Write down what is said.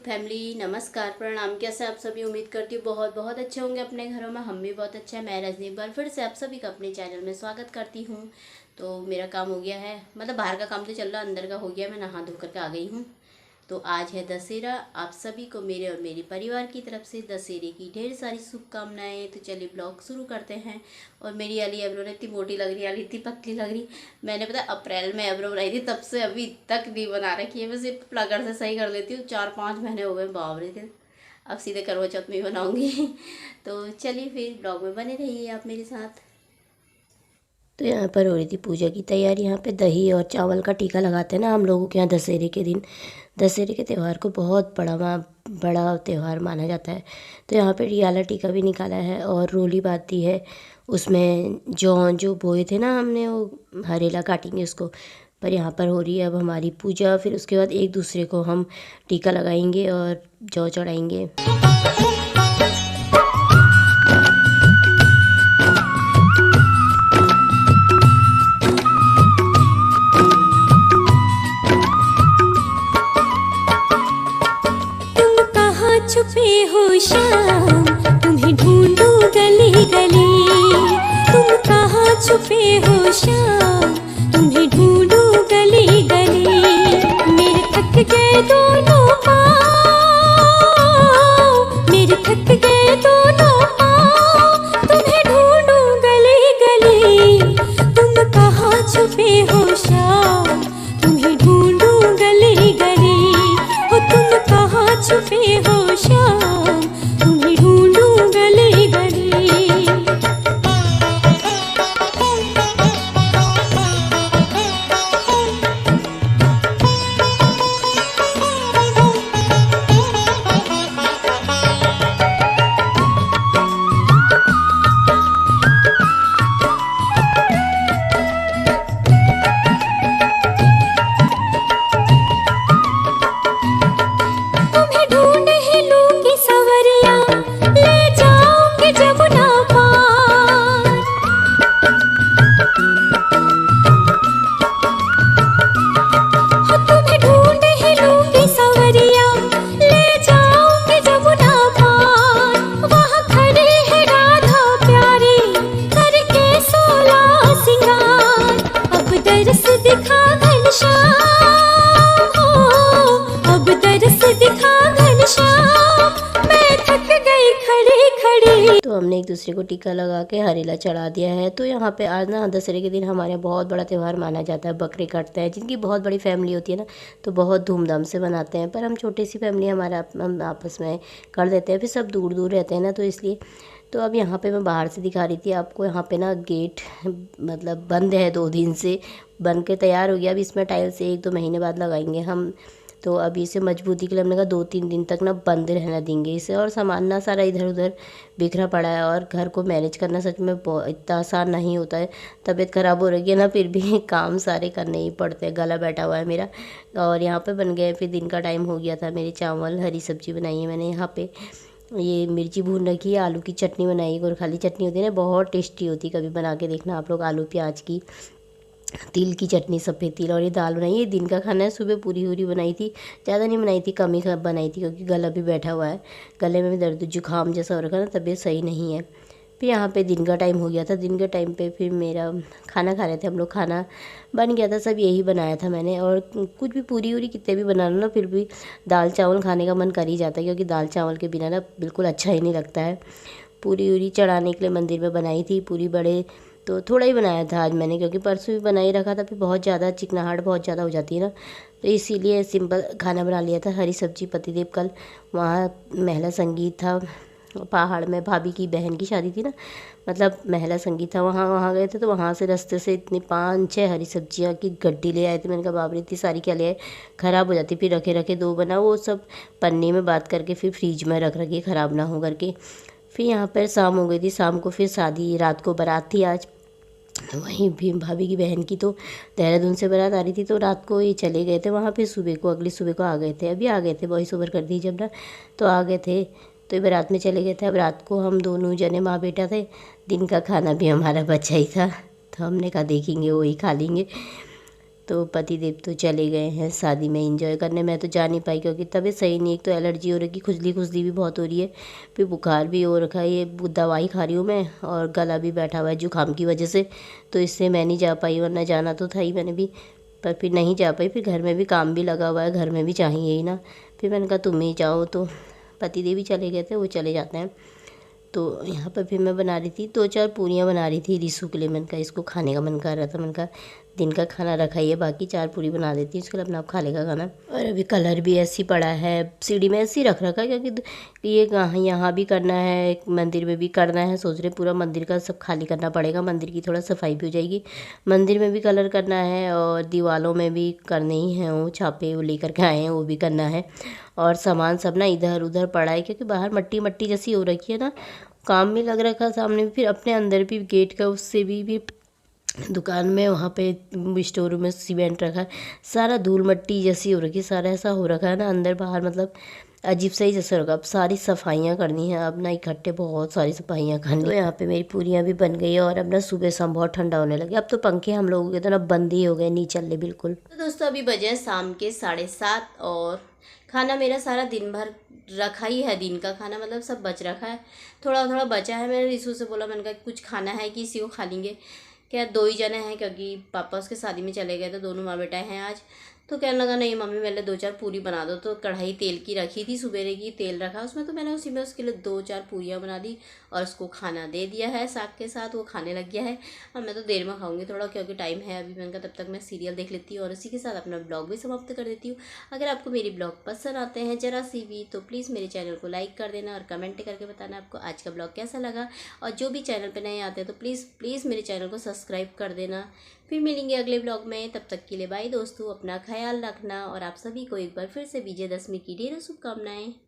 Family, नमस्कार, प्रणाम। कैसे आप सभी? उम्मीद करती हूँ बहुत बहुत अच्छे होंगे अपने घरों में। हम भी बहुत अच्छे हैं। मैं रजनी एक बार फिर से आप सभी का अपने चैनल में स्वागत करती हूँ। तो मेरा काम हो गया है, मतलब बाहर का काम तो चल रहा, अंदर का हो गया। मैं नहा धो करके आ गई हूँ। तो आज है दशहरा। आप सभी को मेरे और मेरे परिवार की तरफ से दशहरे की ढेर सारी शुभकामनाएं। तो चलिए ब्लॉग शुरू करते हैं। और मेरी अली एब्रो ने इतनी मोटी लग रही, अली इतनी पतली लग रही। मैंने पता अप्रैल में एब्रो बनाई थी, तब से अभी तक नहीं बना रखी है। मैं सिर्फ प्लगर से सही कर लेती हूँ। 4-5 महीने हो गए, बावरे थे। अब सीधे करवा चौथ में ही बनाऊँगी। तो चलिए फिर ब्लॉग में बने रहिए आप मेरे साथ। तो यहाँ पर हो रही थी पूजा की तैयारी। यहाँ पे दही और चावल का टीका लगाते हैं ना हम लोगों के यहाँ दशहरे के दिन। दशहरे के त्यौहार को बहुत बड़ा त्यौहार माना जाता है। तो यहाँ पे रियाला टीका भी निकाला है और रोली बाती है। उसमें जो बोए थे ना हमने, वो हरेला काटेंगे उसको। पर यहाँ पर हो रही है अब हमारी पूजा। फिर उसके बाद एक दूसरे को हम टीका लगाएंगे और जौ चढ़ाएंगे। छुपे हो श्याम, तुम्हें ढूंढूं गली गली। तुम कहाँ छुपे हो श्याम, तुम्हें ढूंढूं गली गली। मेरे थक गए दोनों पाँव, मेरे थक गए दोनों पाँव, तुम्हें ढूंढूं गली गली। तुम कहाँ छुपे हो श्याम, तुम्हें ढूंढूं गली गली। हो तुम कहाँ छुपे हो श्याम, तुम्हें ढूंढूं गली गली। तुम्हें ढूंढ ही लूंगी सवरिया, ले जाऊंगी जमुना पार। हो तुम्हें ढूंढ ही लूंगी सवरिया, ले जाऊंगी जमुना पार। वहाँ खड़ी है राधा प्यारी, करके 16 सिंगार। अब दरस दिखा घनश्याम, हो अब दरस दिखा घनश्याम। मैं थक गई खड़ी खड़ी। तो हमने एक दूसरे को टीका लगा के हरेला चढ़ा दिया है। तो यहाँ पे आज ना दशहरे के दिन हमारे यहाँ बहुत बड़ा त्यौहार माना जाता है। बकरे कटते हैं, जिनकी बहुत बड़ी फैमिली होती है ना, तो बहुत धूमधाम से मनाते हैं। पर हम छोटी सी फैमिली, हम आपस में कर देते हैं। फिर सब दूर दूर रहते हैं ना, तो इसलिए। तो अब यहाँ पे मैं बाहर से दिखा रही थी आपको। यहाँ पे ना गेट मतलब बंद है, 2 दिन से बन के तैयार हो गया। अब इसमें टाइल्स 1-2 महीने बाद लगाएंगे हम। तो अभी इसे मजबूती के लिए हमने कहा 2-3 दिन तक ना बंद रहना देंगे इसे। और सामान ना सारा इधर उधर बिखरा पड़ा है, और घर को मैनेज करना सच में इतना आसान नहीं होता है। तबीयत ख़राब हो रही है ना, फिर भी काम सारे करने ही पड़ते हैं। गला बैठा हुआ है मेरा। और यहाँ पे बन गए, फिर दिन का टाइम हो गया था। मेरे चावल, हरी सब्जी बनाई है मैंने। यहाँ पे ये मिर्ची भून रखी है, आलू की चटनी बनाई। गोरखाली चटनी होती है ना, बहुत टेस्टी होती है। कभी बना के देखना आप लोग। आलू प्याज की, तिल की चटनी, सफ़ेद तिल। और ये दाल बनाई, ये दिन का खाना है। सुबह पूरी पूरी बनाई थी, ज़्यादा नहीं बनाई थी, कम ही बनाई थी, क्योंकि गला भी बैठा हुआ है। गले में भी दर्द, जुकाम जैसा हो रखा है ना, तबीयत सही नहीं है। फिर यहाँ पे दिन का टाइम हो गया था। दिन के टाइम पे फिर मेरा खाना खा रहे थे हम लोग। खाना बन गया था, सब यही बनाया था मैंने। और कुछ भी पूरी वूरी कितने भी बना लो ना, फिर भी दाल चावल खाने का मन कर ही जाता है, क्योंकि दाल चावल के बिना ना बिल्कुल अच्छा ही नहीं लगता है। पूरी वूरी चढ़ाने के लिए मंदिर में बनाई थी। पूरी बड़े तो थोड़ा ही बनाया था आज मैंने, क्योंकि परसों भी बना ही रखा था। फिर बहुत ज़्यादा चिकनाहट बहुत ज़्यादा हो जाती है ना, तो इसीलिए सिंपल खाना बना लिया था। हरी सब्जी, पतिदेव। कल वहाँ महिला संगीत था पहाड़ में, भाभी की बहन की शादी थी ना, मतलब महिला संगीत था। वहाँ गए थे। तो वहाँ से रास्ते से इतनी 5-6 हरी सब्जियाँ की गड्डी ले आए थे। मैंने कहा बाप रे, इतनी सारी क्या ले आए, ख़राब हो जाती। फिर रखे रखे 2 बना, वो सब पन्नी में बात करके फिर फ्रिज में रख रखी, ख़राब ना हो करके। फिर यहाँ पर शाम हो गई थी। शाम को फिर शादी, रात को बारात थी आज। वहीं भी भाभी की बहन की तो देहरादून से बारात आ रही थी, तो रात को ही चले गए थे वहाँ पे। सुबह को, अगली सुबह को आ गए थे। अभी आ गए थे, वॉइस ओवर कर दी जब ना, तो आ गए थे। तो ये बारात में चले गए थे। अब रात को हम दोनों जने माँ बेटा थे। दिन का खाना भी हमारा बचा ही था, तो हमने कहा देखेंगे वही खा लेंगे। तो पति देव तो चले गए हैं शादी में एंजॉय करने। मैं तो जा नहीं पाई क्योंकि तबीयत सही नहीं, एक तो एलर्जी हो रही, खुजली खुजली भी बहुत हो रही है, फिर बुखार भी हो रखा है, ये दवाई खा रही हूँ मैं, और गला भी बैठा हुआ है जुकाम की वजह से, तो इससे मैं नहीं जा पाई, वरना जाना तो था ही मैंने भी, पर फिर नहीं जा पाई। फिर घर में भी काम भी लगा हुआ है, घर में भी चाहिए ही ना, फिर मैंने कहा तुम ही जाओ, तो पति देव भी चले गए थे, वो चले जाते हैं। तो यहाँ पर फिर मैं बना रही थी 2-4 पूरियाँ बना रही थी रिसू के लिए। मैंने कहा इसको खाने का मन कर रहा था, मैंने कहा दिन का खाना रखा ही है, बाकी 4 पूरी बना देती हूँ, उसके लिए अपना आप खा लेगा खाना। और अभी कलर भी ऐसे ही पड़ा है, सीढ़ी में ऐसे ही रख रखा है, क्योंकि ये यहाँ भी करना है, मंदिर में भी करना है, सोच रहे पूरा मंदिर का सब खाली करना पड़ेगा, मंदिर की थोड़ा सफाई भी हो जाएगी। मंदिर में भी कलर करना है और दीवारों में भी करने ही हैं, वो छापे वो लेकर के आए हैं, वो भी करना है। और सामान सब ना इधर उधर पड़ा है, क्योंकि बाहर मट्टी मट्टी जैसी हो रखी है ना, काम भी लग रखा सामने भी, फिर अपने अंदर भी गेट का उससे भी दुकान में वहाँ पे स्टोर में सीमेंट रखा है, सारा धूल मट्टी जैसी हो रखी, सारा ऐसा हो रखा है ना अंदर बाहर, मतलब अजीब सा ही जैसे होगा। अब सारी सफाइयाँ करनी है, अब ना इकट्ठे बहुत सारी सफाइयाँ करनी। तो यहाँ पे मेरी पूरियाँ भी बन गई है, और अब ना सुबह शाम बहुत ठंडा होने लगे, अब तो पंखे हम लोगों के तो ना बंद ही हो गए, नहीं चल रहे बिल्कुल। तो दोस्तों अभी बजे हैं शाम के 7:30 और खाना मेरा सारा दिन भर रखा ही है, दिन का खाना मतलब सब बच रखा है, थोड़ा थोड़ा बचा है। मैंने रिसू से बोला, मैंने कहा कुछ खाना है कि इसी को खा लेंगे, क्या 2 ही जने हैं, क्योंकि पापा उसके शादी में चले गए तो दोनों माँ बेटा हैं आज। तो कहने लगा नहीं मम्मी मेरे लिए 2-4 पूरी बना दो, तो कढ़ाई तेल की रखी थी, सुबेरे की तेल रखा उसमें, तो मैंने उसी में उसके लिए 2-4 पूरियाँ बना दी और उसको खाना दे दिया है साग के साथ, वो खाने लग गया है। और मैं तो देर में खाऊंगी थोड़ा, क्योंकि टाइम है अभी, मैंने कहा तब तक मैं सीरियल देख लेती हूँ और उसी के साथ अपना ब्लॉग भी समाप्त कर देती हूँ। अगर आपको मेरी ब्लॉग पसंद आते हैं ज़रा सी भी, तो प्लीज़ मेरे चैनल को लाइक कर देना और कमेंट करके बताना आपको आज का ब्लॉग कैसा लगा। और जो भी चैनल पर नए आते हैं तो प्लीज़ मेरे चैनल को सब्सक्राइब कर देना। फिर मिलेंगे अगले ब्लॉग में, तब तक के लिए बाय दोस्तों, अपना ख्याल रखना, और आप सभी को एक बार फिर से विजयदशमी की ढेरों शुभकामनाएं।